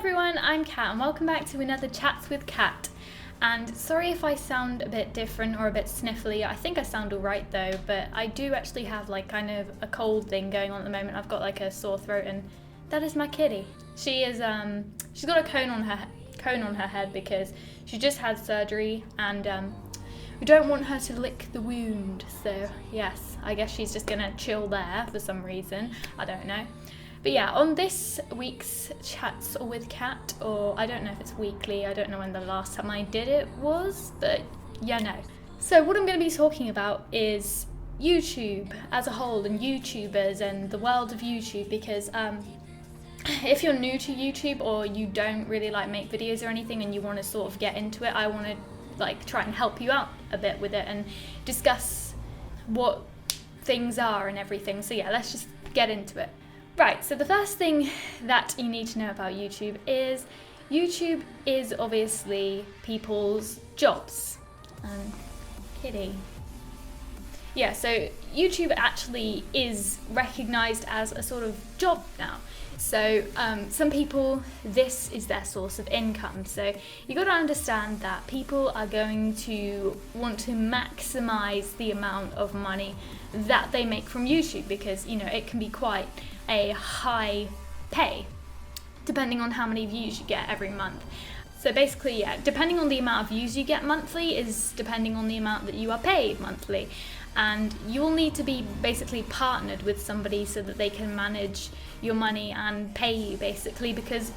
everyone, I'm Kat and welcome back to another Chats with Kat. And sorry if I sound a bit different or a bit sniffly. I think I sound alright though, but I do actually have like kind of a cold thing going on at the moment. I've got like a sore throat, and that is my kitty. She's got a cone on her head because she just had surgery, and we don't want her to lick the wound. So yes, I guess she's just gonna chill there for some reason. I don't know. But yeah, on this week's Chats with Kat, or I don't know if it's weekly, I don't know when the last time I did it was, but yeah, no. So what I'm going to be talking about is YouTube as a whole and YouTubers and the world of YouTube, because if you're new to YouTube or you don't really like make videos or anything and you want to sort of get into it, I want to like try and help you out a bit with it and discuss what things are and everything. So yeah, let's just get into it. Right, so the first thing that you need to know about YouTube is obviously people's jobs. Kitty. Yeah, so YouTube actually is recognised as a sort of job now. So some people, this is their source of income. So you got to understand that people are going to want to maximise the amount of money that they make from YouTube, because you know it can be quite a high pay depending on how many views you get every month. So basically, yeah, depending on the amount of views you get monthly is depending on the amount that you are paid monthly. And you'll need to be basically partnered with somebody so that they can manage your money and pay you, basically, because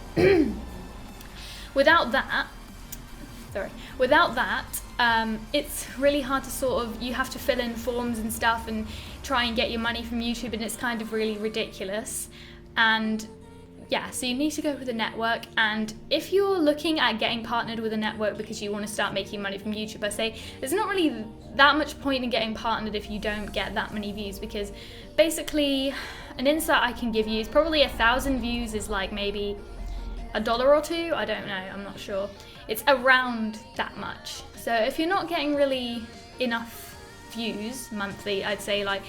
without that, it's really hard to sort of, you have to fill in forms and stuff and try and get your money from YouTube, and it's kind of really ridiculous. And yeah, so you need to go with a network, and if you're looking at getting partnered with a network because you want to start making money from YouTube, I say there's not really that much point in getting partnered if you don't get that many views, because basically an insight I can give you is probably 1,000 views is like maybe $1 or $2, I don't know, I'm not sure. It's around that much. So if you're not getting really enough views monthly, I'd say like,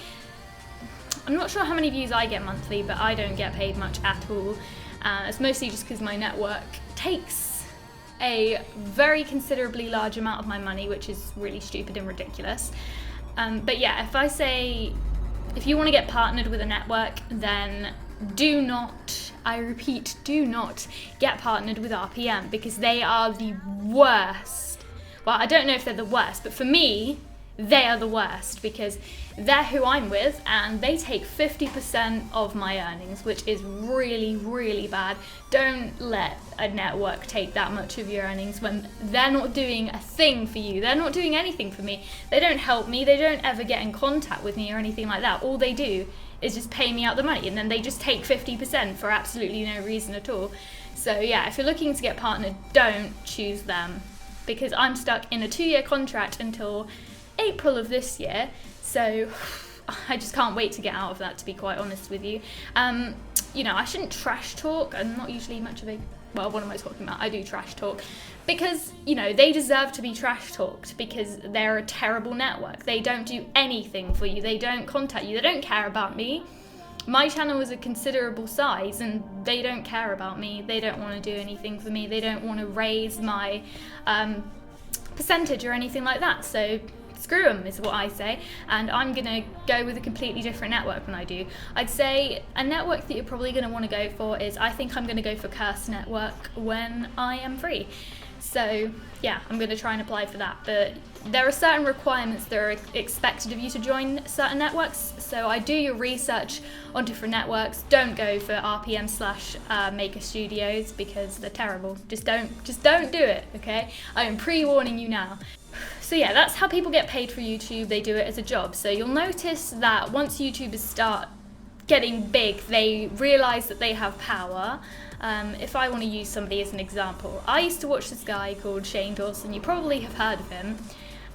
I'm not sure how many views I get monthly, but I don't get paid much at all. It's mostly just because my network takes a very considerably large amount of my money, which is really stupid and ridiculous. But yeah, if you want to get partnered with a network, then do not, I repeat, do not get partnered with RPM, because they are the worst. Well, I don't know if they're the worst, but for me, they are the worst, because they're who I'm with and they take 50% of my earnings, which is really, really bad. Don't let a network take that much of your earnings when they're not doing a thing for you. They're not doing anything for me. They don't help me. They don't ever get in contact with me or anything like that. All they do is just pay me out the money, and then they just take 50% for absolutely no reason at all. So yeah, if you're looking to get partnered, don't choose them, because I'm stuck in a 2-year contract until April of this year, so I just can't wait to get out of that, to be quite honest with you. You know, I shouldn't trash talk. I'm not usually much of a, well, what am I talking about? I do trash talk because, you know, they deserve to be trash talked, because they're a terrible network. They don't do anything for you. They don't contact you. They don't care about me. My channel is a considerable size and they don't care about me. They don't want to do anything for me. They don't want to raise my percentage or anything like that. So screw them is what I say, and I'm gonna go with a completely different network when I do. I'd say a network that you're probably gonna want to go for is, I think I'm gonna go for Curse Network when I am free. So yeah, I'm gonna try and apply for that, but there are certain requirements that are expected of you to join certain networks, so I do your research on different networks. Don't go for RPM / Maker Studios, because they're terrible. Just don't do it, okay? I am pre-warning you now. So yeah, that's how people get paid for YouTube. They do it as a job. So you'll notice that once YouTubers start getting big, they realise that they have power. If I want to use somebody as an example, I used to watch this guy called Shane Dawson. You probably have heard of him.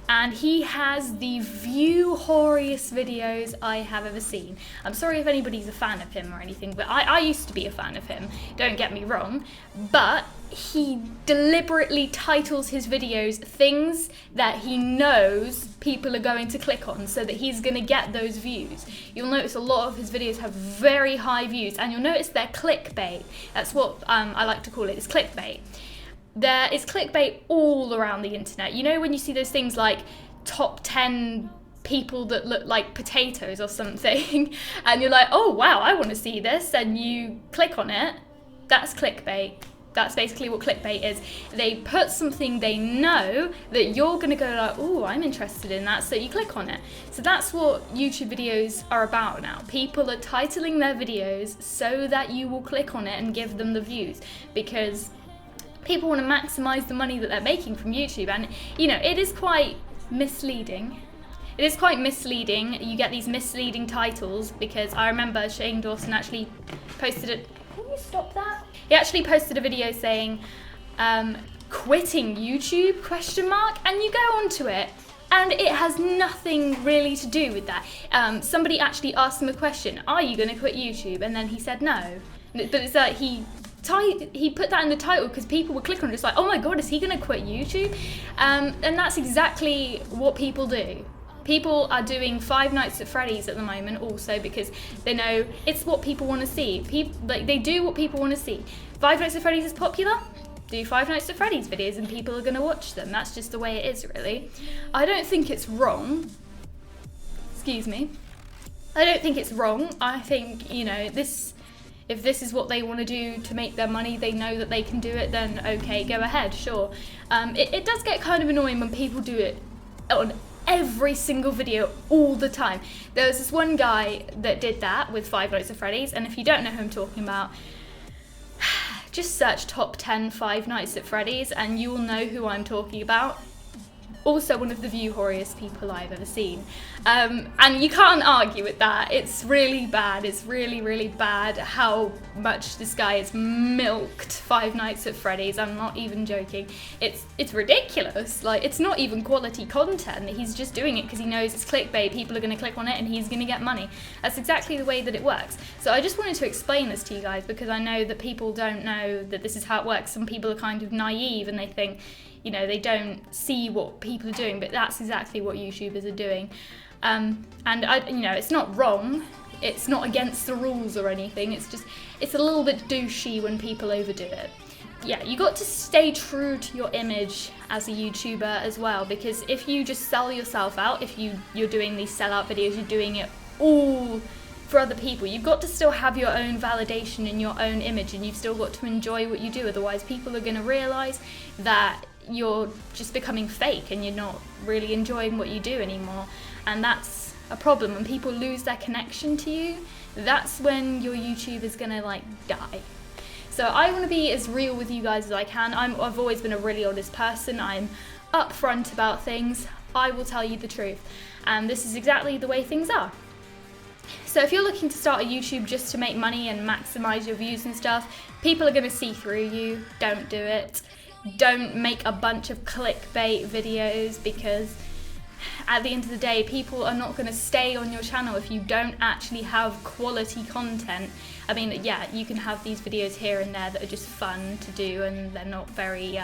and he has the view-horiest videos I have ever seen. I'm sorry if anybody's a fan of him or anything, but I used to be a fan of him, don't get me wrong, but he deliberately titles his videos things that he knows people are going to click on so that he's going to get those views. You'll notice a lot of his videos have very high views, and you'll notice they're clickbait. That's what I like to call it, it's clickbait. There is clickbait all around the internet. You know when you see those things like top 10 people that look like potatoes or something, and you're like, oh wow, I want to see this, and you click on it, that's clickbait. That's basically what clickbait is. They put something they know that you're going to go like, oh, I'm interested in that, so you click on it. So that's what YouTube videos are about now. People are titling their videos so that you will click on it and give them the views, because people want to maximize the money that they're making from YouTube, and you know, it is quite misleading. It is quite misleading. You get these misleading titles, because I remember Shane Dawson actually posted it. Can you stop that? He actually posted a video saying, quitting YouTube, ? And you go onto it, and it has nothing really to do with that. Somebody actually asked him a question, are you going to quit YouTube? And then he said no. But it's like he put that in the title because people would click on it, just like, oh my god, is he going to quit YouTube? And that's exactly what people do. People are doing Five Nights at Freddy's at the moment also because they know it's what people want to see. They do what people want to see. Five Nights at Freddy's is popular, do Five Nights at Freddy's videos and people are going to watch them. That's just the way it is, really. I don't think it's wrong. Excuse me. I don't think it's wrong. I think, you know, if this is what they want to do to make their money, they know that they can do it, then okay, go ahead, sure. It does get kind of annoying when people do it on every single video all the time. There was this one guy that did that with Five Nights at Freddy's, and if you don't know who I'm talking about, just search top 10 Five Nights at Freddy's and you will know who I'm talking about. Also one of the view-horiest people I've ever seen. And you can't argue with that. It's really bad. It's really, really bad how much this guy has milked Five Nights at Freddy's. I'm not even joking. It's ridiculous. Like, it's not even quality content. He's just doing it because he knows it's clickbait. People are going to click on it and he's going to get money. That's exactly the way that it works. So I just wanted to explain this to you guys because I know that people don't know that this is how it works. Some people are kind of naive and they think, you know, they don't see what people are doing, but that's exactly what YouTubers are doing. And you know, it's not wrong. It's not against the rules or anything. It's just, it's a little bit douchey when people overdo it. Yeah, you got to stay true to your image as a YouTuber as well, because if you just sell yourself out, if you're doing these sellout videos, you're doing it all for other people, you've got to still have your own validation and your own image, and you've still got to enjoy what you do. Otherwise, people are going to realise that you're just becoming fake and you're not really enjoying what you do anymore, and that's a problem. When people lose their connection to you, that's when your YouTube is gonna like die. So I want to be as real with you guys as I can. I've always been a really honest person. I'm upfront about things. I will tell you the truth, and this is exactly the way things are. So if you're looking to start a YouTube just to make money and maximize your views and stuff, people are going to see through you. Don't do it. Don't make a bunch of clickbait videos, because at the end of the day, people are not going to stay on your channel if you don't actually have quality content. I mean, yeah, you can have these videos here and there that are just fun to do and they're not very,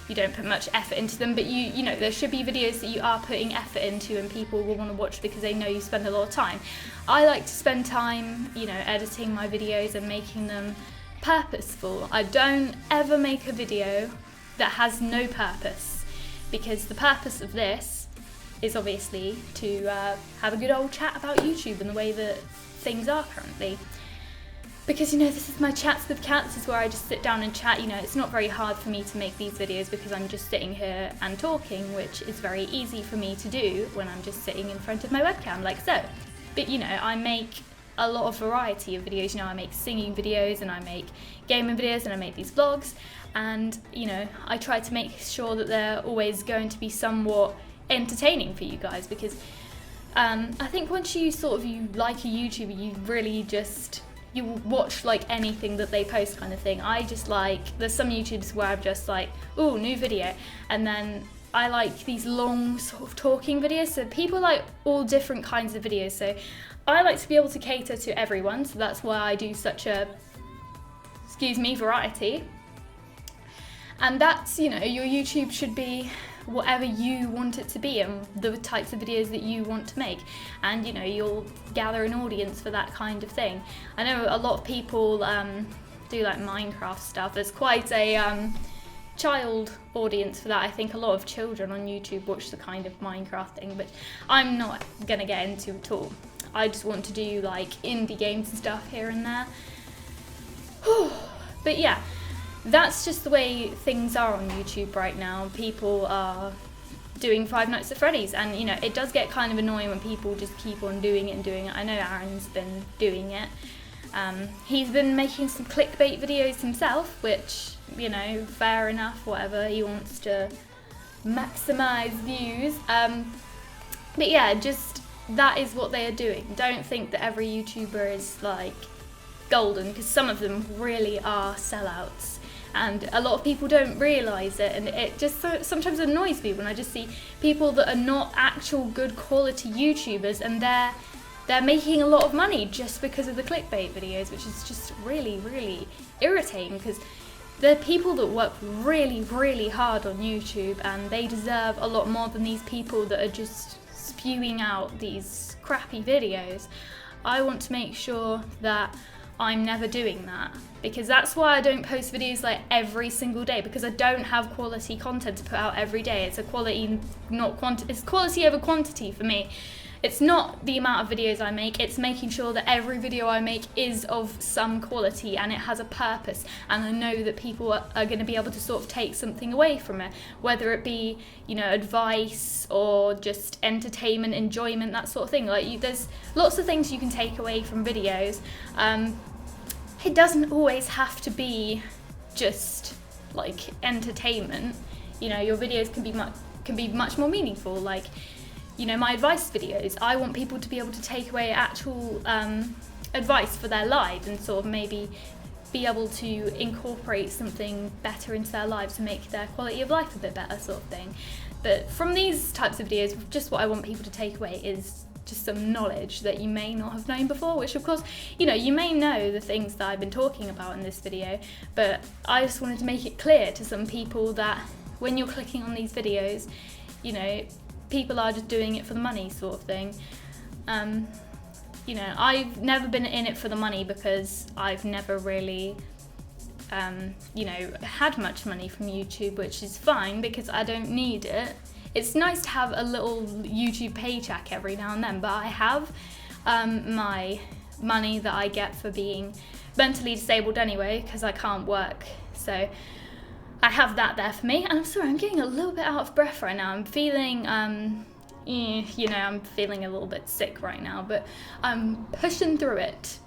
you don't put much effort into them, but you know, there should be videos that you are putting effort into and people will want to watch because they know you spend a lot of time. I like to spend time, you know, editing my videos and making them purposeful. I don't ever make a video that has no purpose, because the purpose of this is obviously to have a good old chat about YouTube and the way that things are currently. Because, you know, this is my Chats with Kat, this is where I just sit down and chat. You know, it's not very hard for me to make these videos because I'm just sitting here and talking, which is very easy for me to do when I'm just sitting in front of my webcam, like so. But, you know, I make a lot of variety of videos. You know, I make singing videos and I make gaming videos and I make these vlogs, and, you know, I try to make sure that they're always going to be somewhat entertaining for you guys, because I think once you like a YouTuber, you really just, you watch like anything that they post kind of thing. I just like, there's some YouTubers where I'm just like, ooh, new video, and then I like these long sort of talking videos. So people like all different kinds of videos. So I like to be able to cater to everyone. So that's why I do such a, variety. And that's, your YouTube should be whatever you want it to be and the types of videos that you want to make. And, you'll gather an audience for that kind of thing. I know a lot of people do like Minecraft stuff. There's quite a child audience for that. I think a lot of children on YouTube watch the kind of Minecraft thing, but I'm not gonna get into it at all. I just want to do like indie games and stuff here and there. But yeah, that's just the way things are on YouTube right now. People are doing Five Nights at Freddy's, and it does get kind of annoying when people just keep on doing it and doing it. I know Aaron's been doing it. He's been making some clickbait videos himself, which, fair enough, whatever, he wants to maximize views. But yeah, just that is what they are doing. Don't think that every YouTuber is like golden, because some of them really are sellouts. And a lot of people don't realise it, and it just sometimes annoys me when I just see people that are not actual good quality YouTubers, and they're making a lot of money just because of the clickbait videos, which is just really, really irritating, because they're people that work really, really hard on YouTube, and they deserve a lot more than these people that are just spewing out these crappy videos. I want to make sure that I'm never doing that, because that's why I don't post videos like every single day, because I don't have quality content to put out every day. It's a quality, not quantity. It's quality over quantity for me. It's not the amount of videos I make, it's making sure that every video I make is of some quality and it has a purpose, and I know that people are going to be able to sort of take something away from it, whether it be, advice or just entertainment, enjoyment, that sort of thing. Like, there's lots of things you can take away from videos. It doesn't always have to be just like entertainment. Your videos can be much more meaningful. Like, my advice videos, I want people to be able to take away actual advice for their lives, and sort of maybe be able to incorporate something better into their lives to make their quality of life a bit better, sort of thing. But from these types of videos, just what I want people to take away is just some knowledge that you may not have known before, which of course, you may know the things that I've been talking about in this video, but I just wanted to make it clear to some people that when you're clicking on these videos, people are just doing it for the money, sort of thing. I've never been in it for the money, because I've never really, had much money from YouTube, which is fine because I don't need it. It's nice to have a little YouTube paycheck every now and then, but I have my money that I get for being mentally disabled anyway, because I can't work. So I have that there for me. And I'm sorry, I'm getting a little bit out of breath right now. I'm feeling, I'm feeling a little bit sick right now, but I'm pushing through it.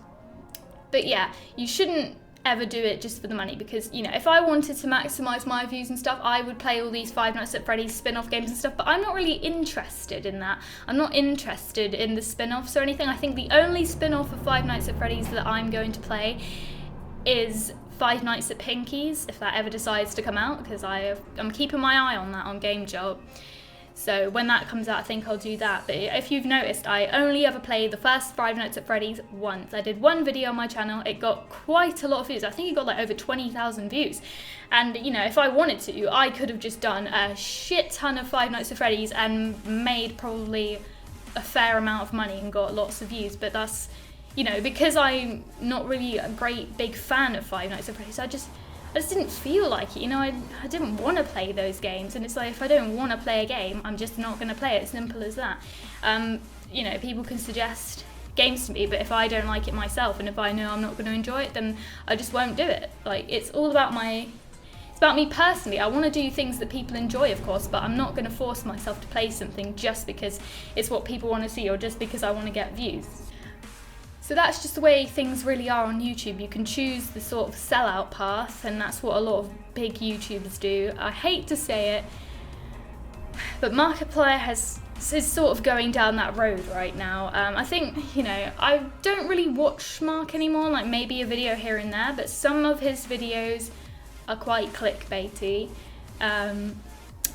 But yeah, you shouldn't ever do it just for the money, because if I wanted to maximize my views and stuff, I would play all these Five Nights at Freddy's spin-off games and stuff, but I'm not really interested in that. I'm not interested in the spin-offs or anything. I think the only spin-off of Five Nights at Freddy's that I'm going to play is Five Nights at Pinky's, if that ever decides to come out, because I'm keeping my eye on that on Game Jolt. So when that comes out, I think I'll do that. But if you've noticed, I only ever played the first Five Nights at Freddy's once. I did one video on my channel. It got quite a lot of views. I think it got like over 20,000 views. And, if I wanted to, I could have just done a shit ton of Five Nights at Freddy's and made probably a fair amount of money and got lots of views. But that's, because I'm not really a great big fan of Five Nights at Freddy's, I just didn't feel like it, I didn't want to play those games, and it's like, if I don't want to play a game, I'm just not going to play it, simple as that. People can suggest games to me, but if I don't like it myself, and if I know I'm not going to enjoy it, then I just won't do it. Like, it's all about it's about me personally. I want to do things that people enjoy, of course, but I'm not going to force myself to play something just because it's what people want to see, or just because I want to get views. So that's just the way things really are on YouTube. You can choose the sort of sellout path, and that's what a lot of big YouTubers do. I hate to say it, but Markiplier is sort of going down that road right now. I think, I don't really watch Mark anymore, like maybe a video here and there, but some of his videos are quite clickbaity.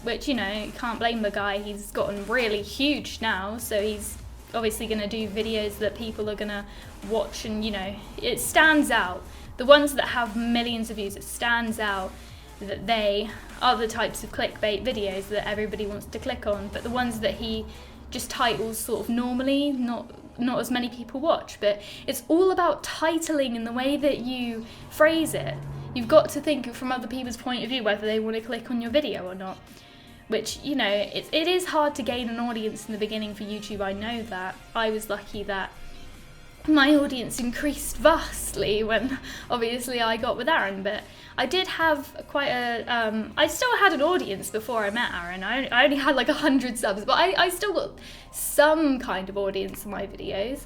which, you know, you can't blame the guy. He's gotten really huge now, so he's obviously going to do videos that people are going to watch, and, you know, it stands out. The ones that have millions of views, it stands out that they are the types of clickbait videos that everybody wants to click on, but the ones that he just titles sort of normally, not as many people watch. But it's all about titling and the way that you phrase it. You've got to think from other people's point of view whether they want to click on your video or not, which, you know, it is hard to gain an audience in the beginning for YouTube. I know that. I was lucky that my audience increased vastly when obviously I got with Aaron, but I did have quite I still had an audience before I met Aaron. I only had like 100 subs, but I still got some kind of audience in my videos.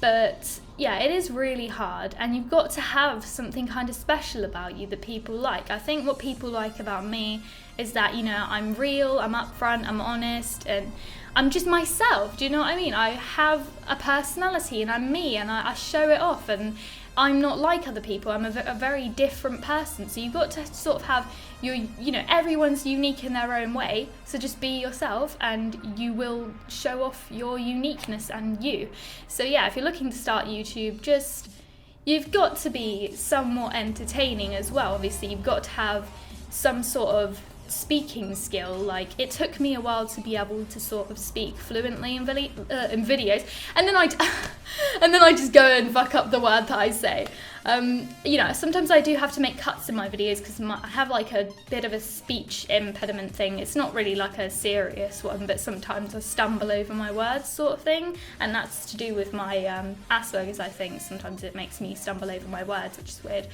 But yeah, it is really hard, and you've got to have something kind of special about you that people like. I think what people like about me is that, you know, I'm real, I'm upfront, I'm honest, and I'm just myself. Do you know what I mean? I have a personality, and I'm me, and I show it off, and I'm not like other people. I'm a very different person. So you've got to sort of have your, you know, everyone's unique in their own way. So just be yourself and you will show off your uniqueness and you. So yeah, if you're looking to start YouTube, you've got to be somewhat entertaining as well. Obviously, you've got to have some sort of speaking skill. Like, it took me a while to be able to sort of speak fluently in videos, and then I just go and fuck up the word that I say. You know, sometimes I do have to make cuts in my videos because I have like a bit of a speech impediment thing. It's not really like a serious one, but sometimes I stumble over my words sort of thing, and that's to do with my Asperger's, I think. Sometimes it makes me stumble over my words, which is weird.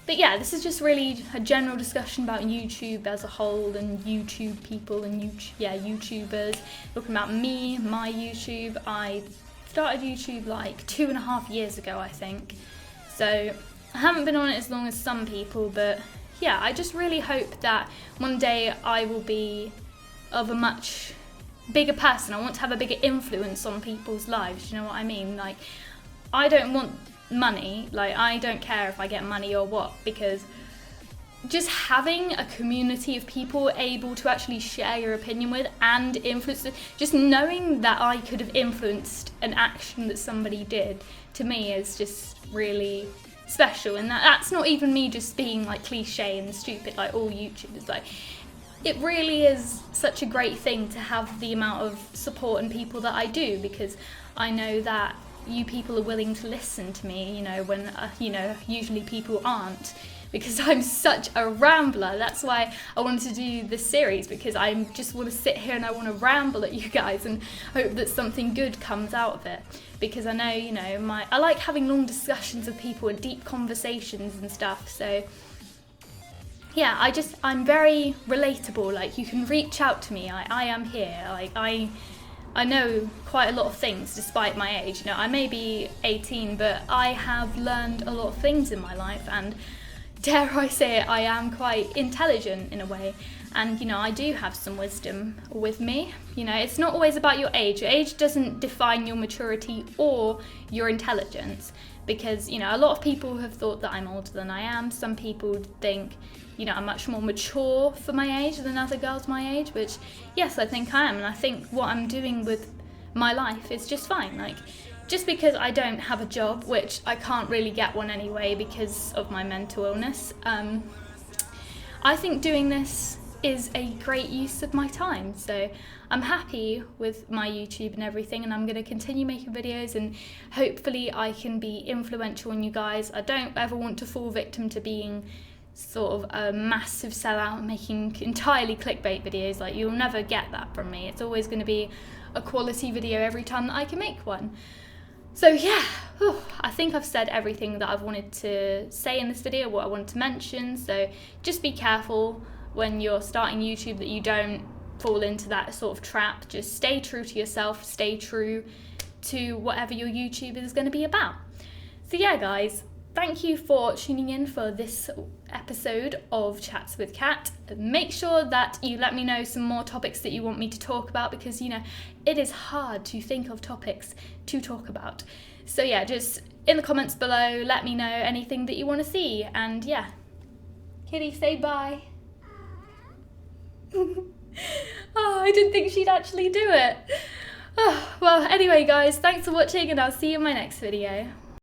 But yeah, this is just really a general discussion about YouTube as a whole, and YouTube people, and YouTubers. Talking about me, my YouTube. I started YouTube like 2.5 years ago, I think. So I haven't been on it as long as some people, but yeah, I just really hope that one day I will be of a much bigger person. I want to have a bigger influence on people's lives, you know what I mean? Like, I don't want money, like, I don't care if I get money or what, because just having a community of people able to actually share your opinion with and influence it, just knowing that I could have influenced an action that somebody did, to me is just really special. And that's not even me just being like cliche and stupid like all YouTubers. Like, it really is such a great thing to have the amount of support and people that I do, because I know that you people are willing to listen to me, you know, when, you know, usually people aren't, because I'm such a rambler. That's why I wanted to do this series, because I just want to sit here and I want to ramble at you guys and hope that something good comes out of it. Because I know, you know, I like having long discussions with people and deep conversations and stuff. So yeah, I'm very relatable. Like, you can reach out to me. I am here. Like, I know quite a lot of things despite my age. You know, I may be 18, but I have learned a lot of things in my life, and dare I say it, I am quite intelligent in a way. And, you know, I do have some wisdom with me. You know, it's not always about your age. Your age doesn't define your maturity or your intelligence, because, you know, a lot of people have thought that I'm older than I am. Some people think, you know, I'm much more mature for my age than other girls my age, which, yes, I think I am. And I think what I'm doing with my life is just fine. Like, just because I don't have a job, which I can't really get one anyway because of my mental illness, I think doing this is a great use of my time. So I'm happy with my YouTube and everything, and I'm going to continue making videos, and hopefully I can be influential on you guys. I don't ever want to fall victim to being sort of a massive sellout making entirely clickbait videos. Like, you'll never get that from me. It's always going to be a quality video every time that I can make one. So yeah, I think I've said everything that I've wanted to say in this video, what I wanted to mention. So just be careful when you're starting YouTube that you don't fall into that sort of trap. Just stay true to yourself, stay true to whatever your YouTube is going to be about. So yeah, guys, thank you for tuning in for this episode of Chats with Kat. Make sure that you let me know some more topics that you want me to talk about, because, you know, it is hard to think of topics to talk about. So yeah, just in the comments below, let me know anything that you want to see. And yeah, Kitty, say bye. Oh, I didn't think she'd actually do it. Oh, well, anyway, guys, thanks for watching, and I'll see you in my next video.